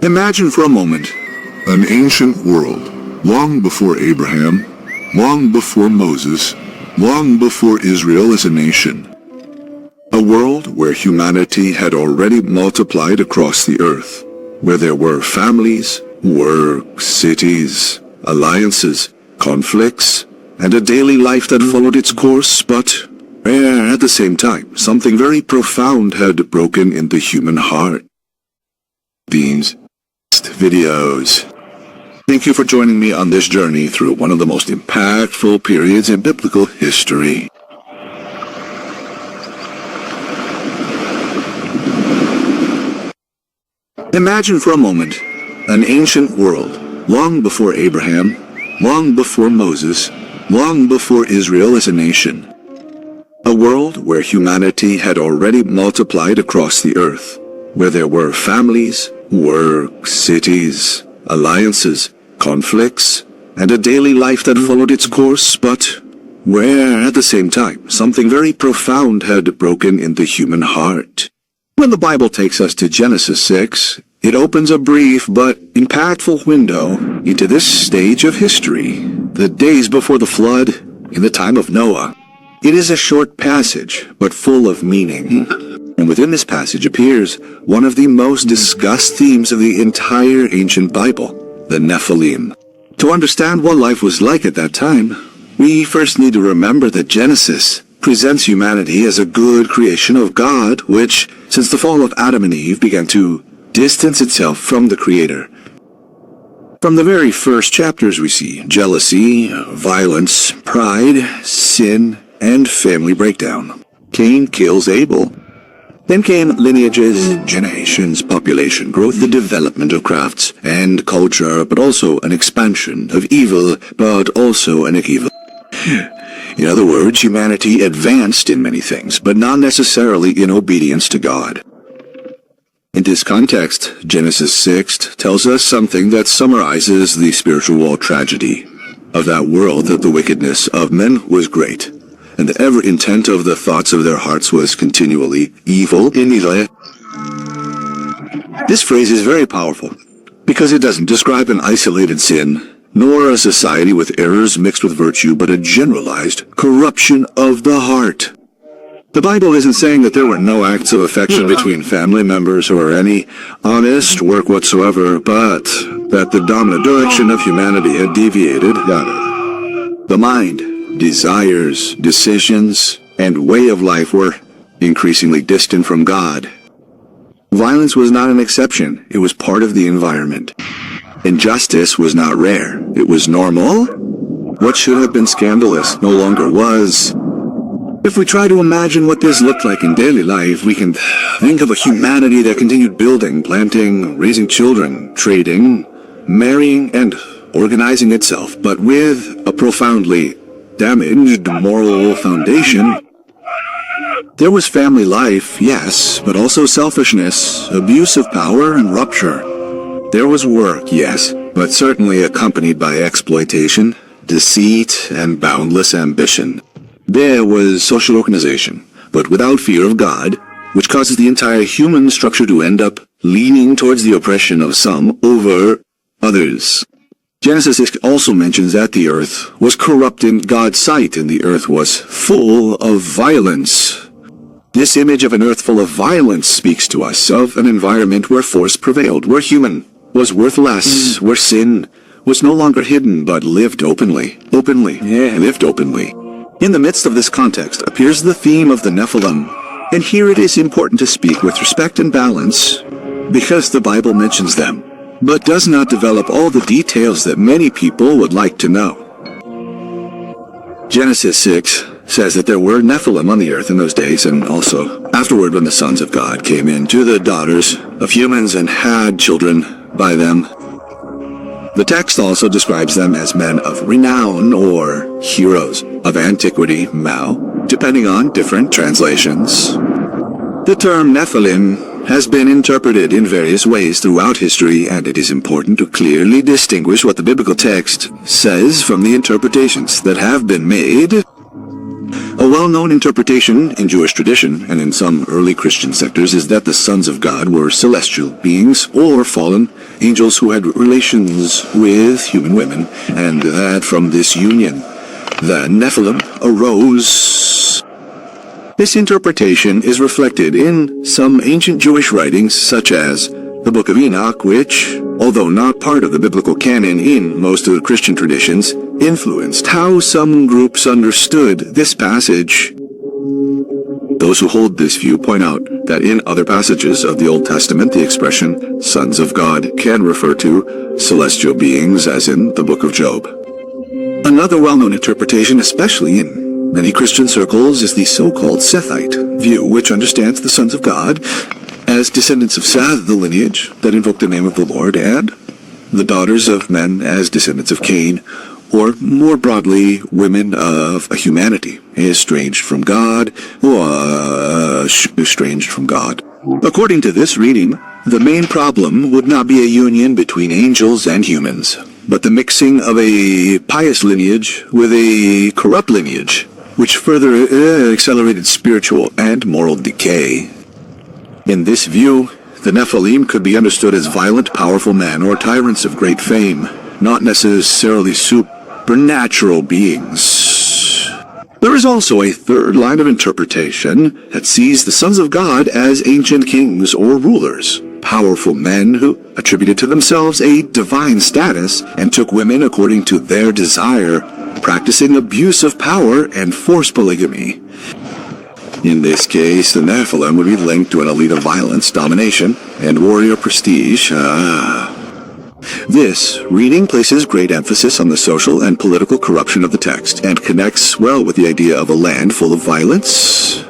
Imagine for a moment an ancient world, long before Abraham, long before Moses, long before Israel as a nation. A world where humanity had already multiplied across the earth, where there were families, work, cities, alliances, conflicts, and a daily life that followed its course, but where at the same time something very profound had broken in the human heart. These videos. Thank you for joining me on this journey through one of the most impactful periods in biblical history. Imagine for a moment an ancient world, long before Abraham, long before Moses, long before Israel as a nation. A world where humanity had already multiplied across the earth, where there were families, work, cities, alliances, conflicts, and a daily life that followed its course, but where at the same time something very profound had broken in the human heart. When the Bible takes us to Genesis 6, it opens a brief but impactful window into this stage of history, the days before the flood, in the time of Noah. It is a short passage, but full of meaning. And within this passage appears one of the most discussed themes of the entire ancient Bible, the Nephilim. To understand what life was like at that time, we first need to remember that Genesis presents humanity as a good creation of God, which, since the fall of Adam and Eve, began to distance itself from the Creator. From the very first chapters we see jealousy, violence, pride, sin, and family breakdown. Cain kills Abel. Then came lineages, generations, population growth, the development of crafts and culture, but also an expansion of evil, but also an evil. In other words, humanity advanced in many things, but not necessarily in obedience to God. In this context, Genesis 6 tells us something that summarizes the spiritual tragedy of that world, that the wickedness of men was great, and that every intent of the thoughts of their hearts was continually evil in evil. This phrase is very powerful, because it doesn't describe an isolated sin, nor a society with errors mixed with virtue, but a generalized corruption of the heart. The Bible isn't saying that there were no acts of affection between family members or any honest work whatsoever, but that the dominant direction of humanity had deviated. The mind, desires, decisions, and way of life were increasingly distant from God. Violence was not an exception. It was part of the environment. Injustice was not rare. It was normal. What should have been scandalous no longer was. If we try to imagine what this looked like in daily life, we can think of a humanity that continued building, planting, raising children, trading, marrying, and organizing itself, but with a profoundly damaged moral foundation. There was family life, yes, but also selfishness, abuse of power, and rupture. There was work, yes, but certainly accompanied by exploitation, deceit, and boundless ambition. There was social organization, but without fear of God, which causes the entire human structure to end up leaning towards the oppression of some over others. Genesis 6 also mentions that the earth was corrupt in God's sight, and the earth was full of violence. This image of an earth full of violence speaks to us of an environment where force prevailed, where human was worth less, where sin was no longer hidden but lived openly. Lived openly. In the midst of this context appears the theme of the Nephilim, and here it is important to speak with respect and balance, because the Bible mentions them, but does not develop all the details that many people would like to know. Genesis 6 says that there were Nephilim on the earth in those days, and also afterward when the sons of God came in to the daughters of humans and had children by them. The text also describes them as men of renown or heroes of antiquity, depending on different translations. The term Nephilim has been interpreted in various ways throughout history, and it is important to clearly distinguish what the biblical text says from the interpretations that have been made. A well-known interpretation in Jewish tradition and in some early Christian sectors is that the sons of God were celestial beings or fallen angels who had relations with human women, and that from this union the Nephilim arose. This interpretation is reflected in some ancient Jewish writings such as the Book of Enoch, which, although not part of the biblical canon in most of the Christian traditions, influenced how some groups understood this passage. Those who hold this view point out that in other passages of the Old Testament, the expression sons of God can refer to celestial beings, as in the Book of Job. Another well-known interpretation, especially in many Christian circles, is the so-called Sethite view, which understands the sons of God as descendants of Seth, the lineage that invoked the name of the Lord, and the daughters of men as descendants of Cain, or more broadly, women of a humanity estranged from God, or estranged from God. According to this reading, the main problem would not be a union between angels and humans, but the mixing of a pious lineage with a corrupt lineage, which further accelerated spiritual and moral decay. In this view, the Nephilim could be understood as violent, powerful men or tyrants of great fame, not necessarily supernatural beings. There is also a third line of interpretation that sees the sons of God as ancient kings or rulers, powerful men who attributed to themselves a divine status and took women according to their desire, practicing abuse of power and forced polygamy. In this case, the Nephilim would be linked to an elite of violence, domination, and warrior prestige. This reading places great emphasis on the social and political corruption of the text and connects well with the idea of a land full of violence.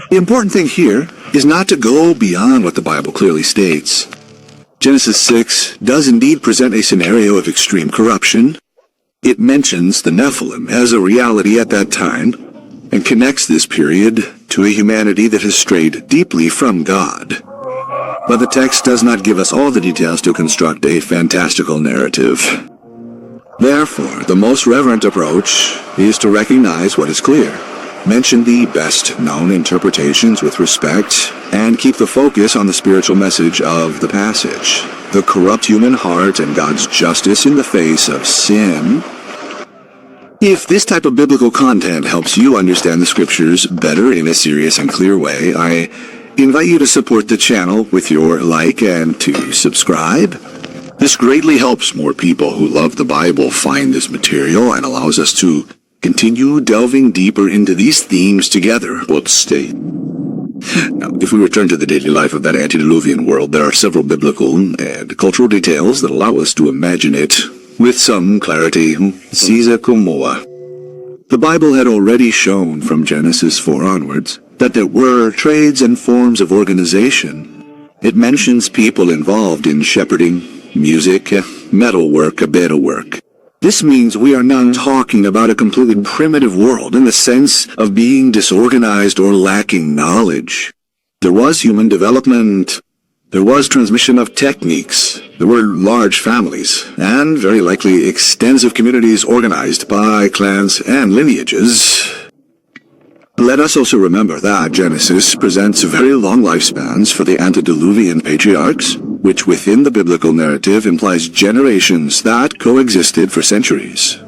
The important thing here is not to go beyond what the Bible clearly states. Genesis 6 does indeed present a scenario of extreme corruption. It mentions the Nephilim as a reality at that time, and connects this period to a humanity that has strayed deeply from God. But the text does not give us all the details to construct a fantastical narrative. Therefore, the most reverent approach is to recognize what is clear, mention the best-known interpretations with respect, and keep the focus on the spiritual message of the passage, the corrupt human heart and God's justice in the face of sin. If this type of biblical content helps you understand the scriptures better in a serious and clear way, I invite you to support the channel with your like and to subscribe. This greatly helps more people who love the Bible find this material and allows us to continue delving deeper into these themes together. Let's stay. Now, if we return to the daily life of that antediluvian world, there are several biblical and cultural details that allow us to imagine it with some clarity. Caesar Kumoa. The Bible had already shown from Genesis 4 onwards that there were trades and forms of organization. It mentions people involved in shepherding, music, metalwork, betelwork. This means we are not talking about a completely primitive world in the sense of being disorganized or lacking knowledge. There was human development. There was transmission of techniques. There were large families, and very likely extensive communities organized by clans and lineages. Let us also remember that Genesis presents very long lifespans for the antediluvian patriarchs, which within the biblical narrative implies generations that coexisted for centuries.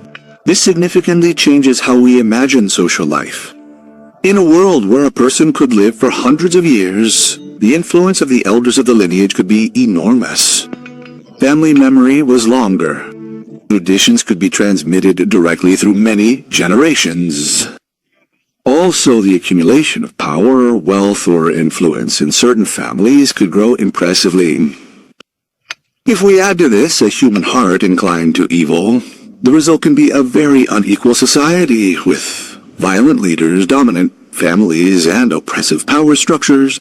This significantly changes how we imagine social life. In a world where a person could live for hundreds of years, the influence of the elders of the lineage could be enormous. Family memory was longer. Traditions could be transmitted directly through many generations. Also, the accumulation of power, wealth, or influence in certain families could grow impressively. If we add to this a human heart inclined to evil, the result can be a very unequal society with violent leaders, dominant families, and oppressive power structures.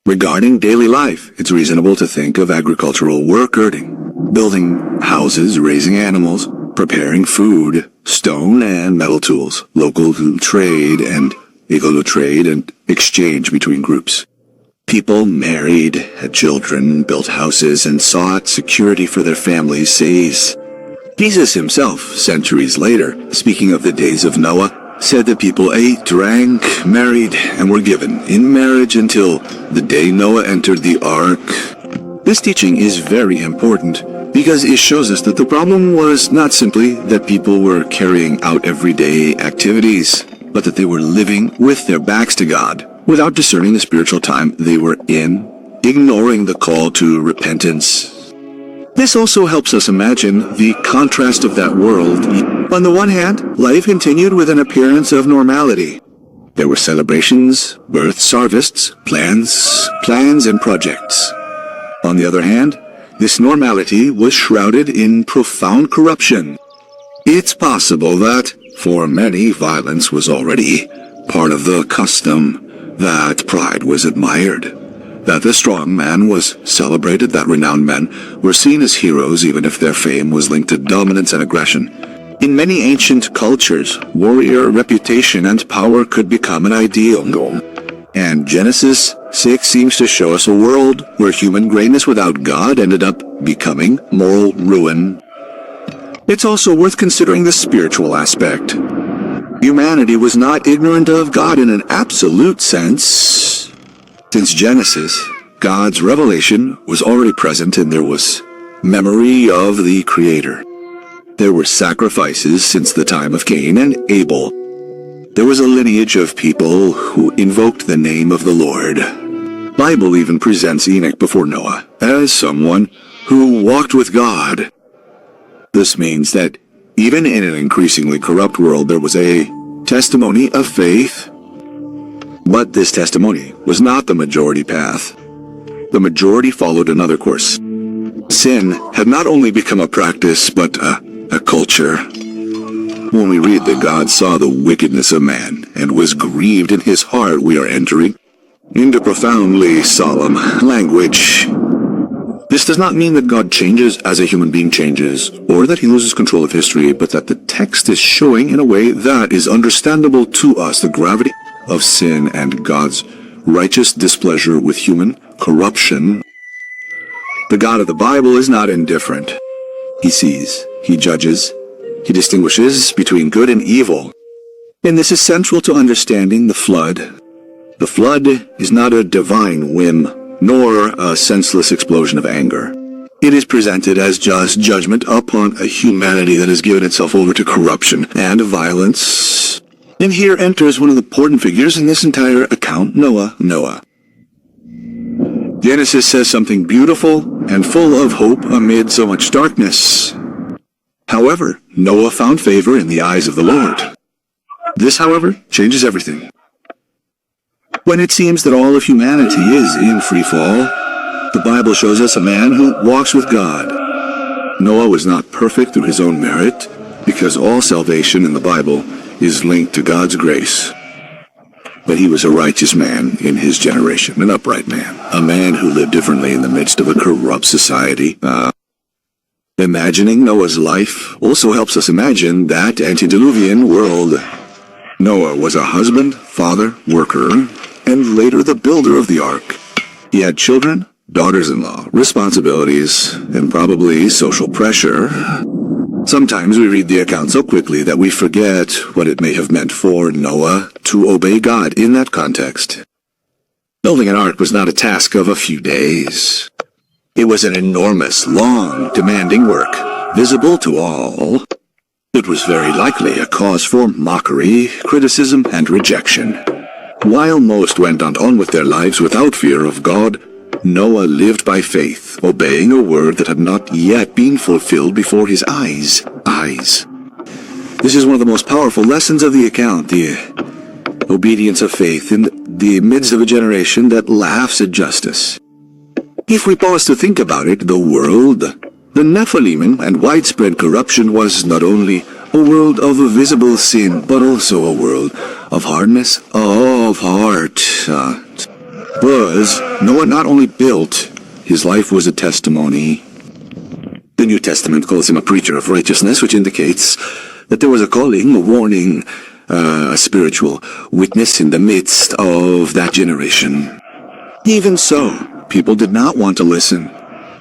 Regarding daily life, it's reasonable to think of agricultural work earning, building houses, raising animals, preparing food, stone and metal tools, local trade and illegal trade and exchange between groups. People married, had children, built houses, and sought security for their families, says Jesus himself, centuries later, speaking of the days of Noah, said that people ate, drank, married, and were given in marriage until the day Noah entered the ark. This teaching is very important because it shows us that the problem was not simply that people were carrying out everyday activities, but that they were living with their backs to God, without discerning the spiritual time they were in, ignoring the call to repentance. This also helps us imagine the contrast of that world. On the one hand, life continued with an appearance of normality. There were celebrations, births, harvests, plans and projects. On the other hand, this normality was shrouded in profound corruption. It's possible that, for many, violence was already part of the custom, that pride was admired, that the strong man was celebrated, that renowned men were seen as heroes even if their fame was linked to dominance and aggression. In many ancient cultures, warrior reputation and power could become an ideal. And Genesis 6 seems to show us a world where human greatness without God ended up becoming moral ruin. It's also worth considering the spiritual aspect. Humanity was not ignorant of God in an absolute sense. Since Genesis, God's revelation was already present and there was memory of the Creator. There were sacrifices since the time of Cain and Abel. There was a lineage of people who invoked the name of the Lord. The Bible even presents Enoch before Noah as someone who walked with God. This means that even in an increasingly corrupt world, there was a testimony of faith. But this testimony was not the majority path. The majority followed another course. Sin had not only become a practice, but a culture. When we read that God saw the wickedness of man and was grieved in his heart, we are entering into profoundly solemn language. This does not mean that God changes as a human being changes, or that he loses control of history, but that the text is showing in a way that is understandable to us the gravity of sin and God's righteous displeasure with human corruption. The God of the Bible is not indifferent. He sees, he judges, he distinguishes between good and evil. And this is central to understanding the flood. The flood is not a divine whim, nor a senseless explosion of anger. It is presented as just judgment upon a humanity that has given itself over to corruption and violence. And here enters one of the important figures in this entire account, Noah. Genesis says something beautiful and full of hope amid so much darkness. However, Noah found favor in the eyes of the Lord. This, however, changes everything. When it seems that all of humanity is in free fall, the Bible shows us a man who walks with God. Noah was not perfect through his own merit, because all salvation in the Bible is linked to God's grace. But he was a righteous man in his generation, an upright man, a man who lived differently in the midst of a corrupt society. Imagining Noah's life also helps us imagine that antediluvian world. Noah was a husband, father, worker, and later the builder of the ark. He had children, daughters-in-law, responsibilities, and probably social pressure. Sometimes we read the account so quickly that we forget what it may have meant for Noah to obey God in that context. Building an ark was not a task of a few days. It was an enormous, long, demanding work, visible to all. It was very likely a cause for mockery, criticism, and rejection. While most went on with their lives without fear of God, Noah lived by faith, obeying a word that had not yet been fulfilled before his eyes. This is one of the most powerful lessons of the account, the obedience of faith in the midst of a generation that laughs at justice. If we pause to think about it, the world, the Nephilim and widespread corruption was not only a world of visible sin, but also a world of hardness of heart. Noah not only built, his life was a testimony. The New Testament calls him a preacher of righteousness, which indicates that there was a calling, a warning, a spiritual witness in the midst of that generation. Even so, people did not want to listen.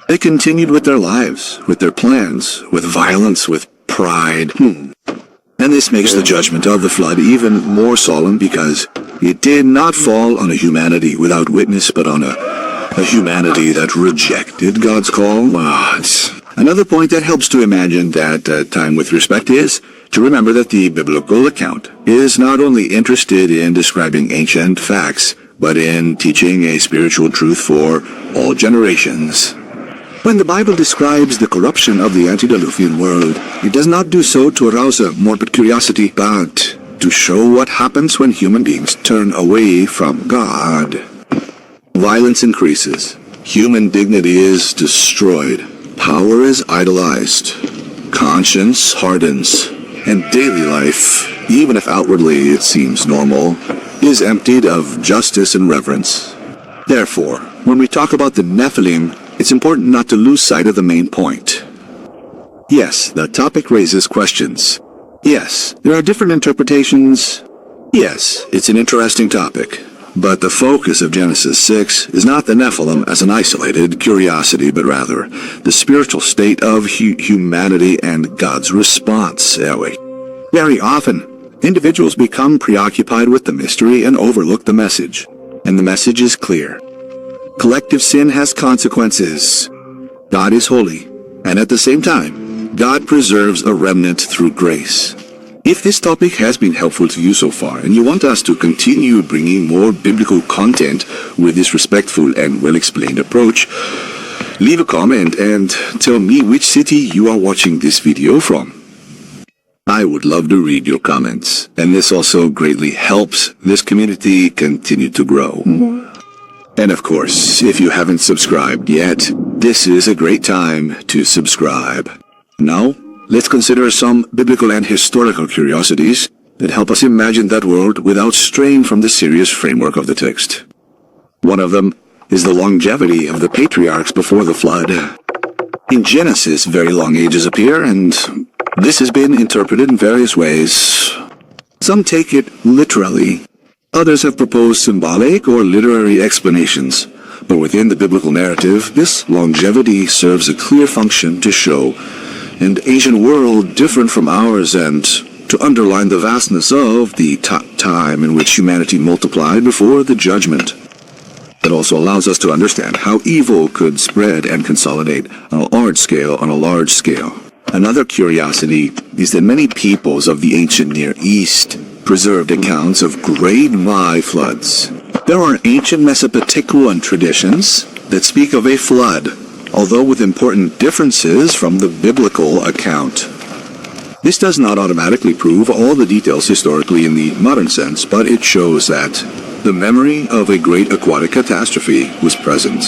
They continued with their lives, with their plans, with violence, with pride. And this makes the judgment of the flood even more solemn because it did not fall on a humanity without witness, but on a humanity that rejected God's call. Another point that helps to imagine that time with respect is to remember that the biblical account is not only interested in describing ancient facts, but in teaching a spiritual truth for all generations. When the Bible describes the corruption of the antediluvian world, it does not do so to arouse a morbid curiosity, but to show what happens when human beings turn away from God. Violence increases, human dignity is destroyed, power is idolized, conscience hardens, and daily life, even if outwardly it seems normal, is emptied of justice and reverence. Therefore, when we talk about the Nephilim, it's important not to lose sight of the main point. Yes, the topic raises questions. Yes, there are different interpretations. Yes, it's an interesting topic. But the focus of Genesis 6 is not the Nephilim as an isolated curiosity, but rather the spiritual state of humanity and God's response. Very often, individuals become preoccupied with the mystery and overlook the message. And the message is clear. Collective sin has consequences. God is holy, and at the same time, God preserves a remnant through grace. If this topic has been helpful to you so far, and you want us to continue bringing more biblical content with this respectful and well-explained approach, leave a comment and tell me which city you are watching this video from. I would love to read your comments, and this also greatly helps this community continue to grow. And of course, if you haven't subscribed yet, this is a great time to subscribe. Now, let's consider some biblical and historical curiosities that help us imagine that world without straying from the serious framework of the text. One of them is the longevity of the patriarchs before the flood. In Genesis, very long ages appear, and this has been interpreted in various ways. Some take it literally. Others have proposed symbolic or literary explanations, but within the biblical narrative, this longevity serves a clear function to show an ancient world different from ours and to underline the vastness of the time in which humanity multiplied before the judgment. It also allows us to understand how evil could spread and consolidate on a large scale. Another curiosity is that many peoples of the ancient Near East preserved accounts of great floods. There are ancient Mesopotamian traditions that speak of a flood, although with important differences from the biblical account. This does not automatically prove all the details historically in the modern sense, but it shows that the memory of a great aquatic catastrophe was present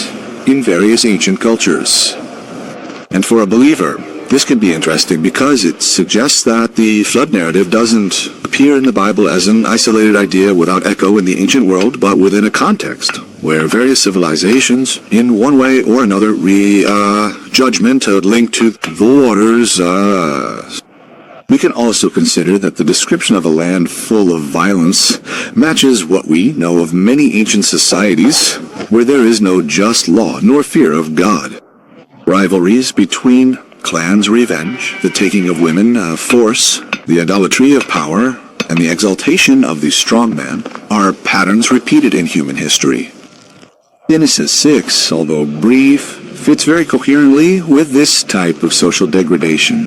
in various ancient cultures. And for a believer, this can be interesting because it suggests that the flood narrative doesn't appear in the Bible as an isolated idea without echo in the ancient world, but within a context where various civilizations, in one way or another, judgment linked to the waters. We can also consider that the description of a land full of violence matches what we know of many ancient societies where there is no just law nor fear of God. Rivalries between clans, revenge, the taking of women, force, the idolatry of power, and the exaltation of the strong man are patterns repeated in human history. Genesis 6, although brief, fits very coherently with this type of social degradation.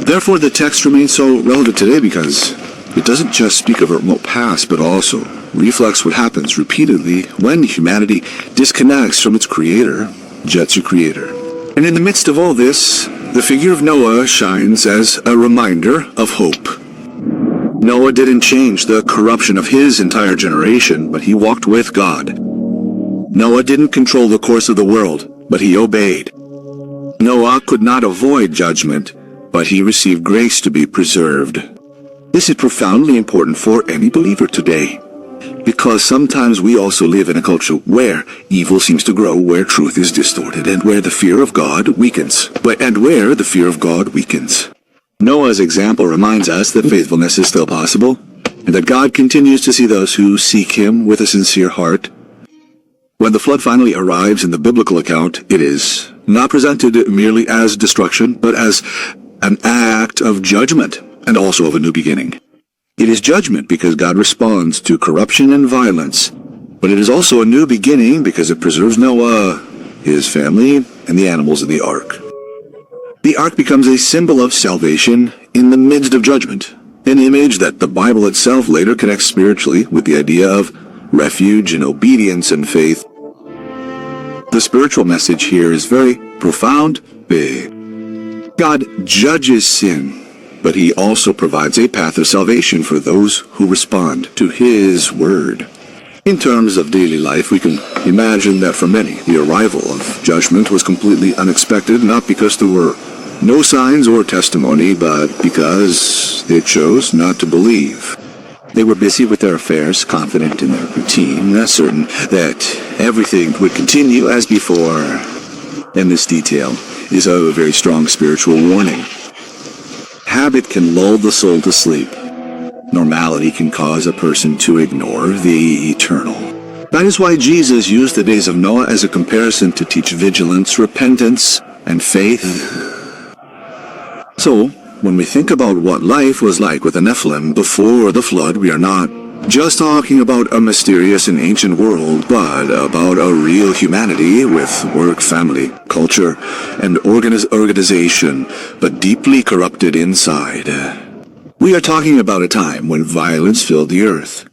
Therefore, the text remains so relevant today because it doesn't just speak of a remote past, but also reflects what happens repeatedly when humanity disconnects from its creator, Jetsu creator. And in the midst of all this, the figure of Noah shines as a reminder of hope. Noah didn't change the corruption of his entire generation, but he walked with God. Noah didn't control the course of the world, but he obeyed. Noah could not avoid judgment, but he received grace to be preserved. This is profoundly important for any believer today, because sometimes we also live in a culture where evil seems to grow, where truth is distorted, and where the fear of God weakens. Noah's example reminds us that faithfulness is still possible, and that God continues to see those who seek Him with a sincere heart. When the flood finally arrives in the biblical account, it is not presented merely as destruction, but as an act of judgment. and also of a new beginning. It is judgment because God responds to corruption and violence, but it is also a new beginning because it preserves Noah, his family, and the animals in the ark. The ark becomes a symbol of salvation in the midst of judgment, an image that the Bible itself later connects spiritually with the idea of refuge and obedience and faith. The spiritual message here is very profound. God judges sin, but he also provides a path of salvation for those who respond to his word. In terms of daily life, we can imagine that for many, the arrival of judgment was completely unexpected, not because there were no signs or testimony, but because they chose not to believe. They were busy with their affairs, confident in their routine, certain that everything would continue as before. And this detail is a very strong spiritual warning. Habit can lull the soul to sleep. Normality can cause a person to ignore the eternal. That is why Jesus used the days of Noah as a comparison to teach vigilance, repentance, and faith. So, when we think about what life was like with the Nephilim before the flood, we are not just talking about a mysterious and ancient world, but about a real humanity with work, family, culture, and organization, but deeply corrupted inside. We are talking about a time when violence filled the earth,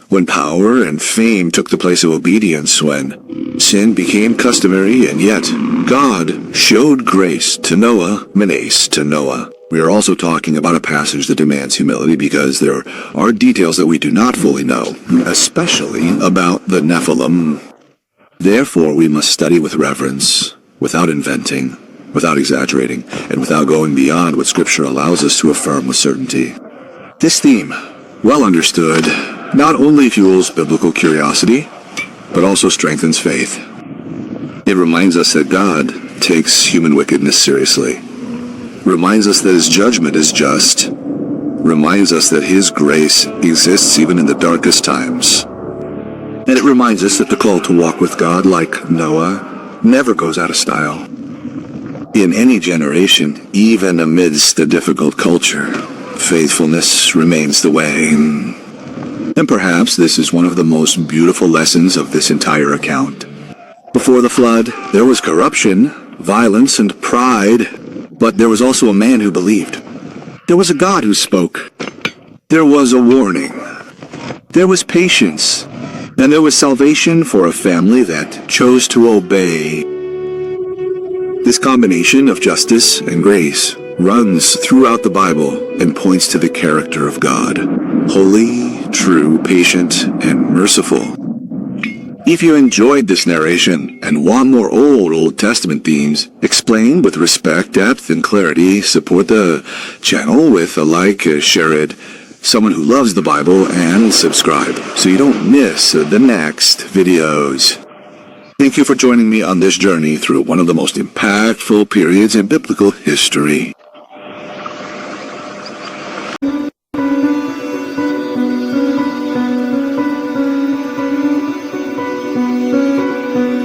when power and fame took the place of obedience, when sin became customary, and yet God showed grace to Noah, menace to Noah. We are also talking about a passage that demands humility because there are details that we do not fully know, especially about the Nephilim. Therefore, we must study with reverence, without inventing, without exaggerating, and without going beyond what Scripture allows us to affirm with certainty. This theme, well understood, not only fuels biblical curiosity, but also strengthens faith. It reminds us that God takes human wickedness seriously, reminds us that his judgment is just, reminds us that his grace exists even in the darkest times. And it reminds us that the call to walk with God, like Noah, never goes out of style. In any generation, even amidst a difficult culture, faithfulness remains the way. And perhaps this is one of the most beautiful lessons of this entire account. Before the flood, there was corruption, violence, and pride, but there was also a man who believed. There was a God who spoke. There was a warning. There was patience. And there was salvation for a family that chose to obey. This combination of justice and grace runs throughout the Bible and points to the character of God. Holy, true, patient, and merciful. If you enjoyed this narration and want more Old Testament themes explained with respect, depth, and clarity, support the channel with a like, share it, someone who loves the Bible, and subscribe so you don't miss the next videos. Thank you for joining me on this journey through one of the most impactful periods in biblical history.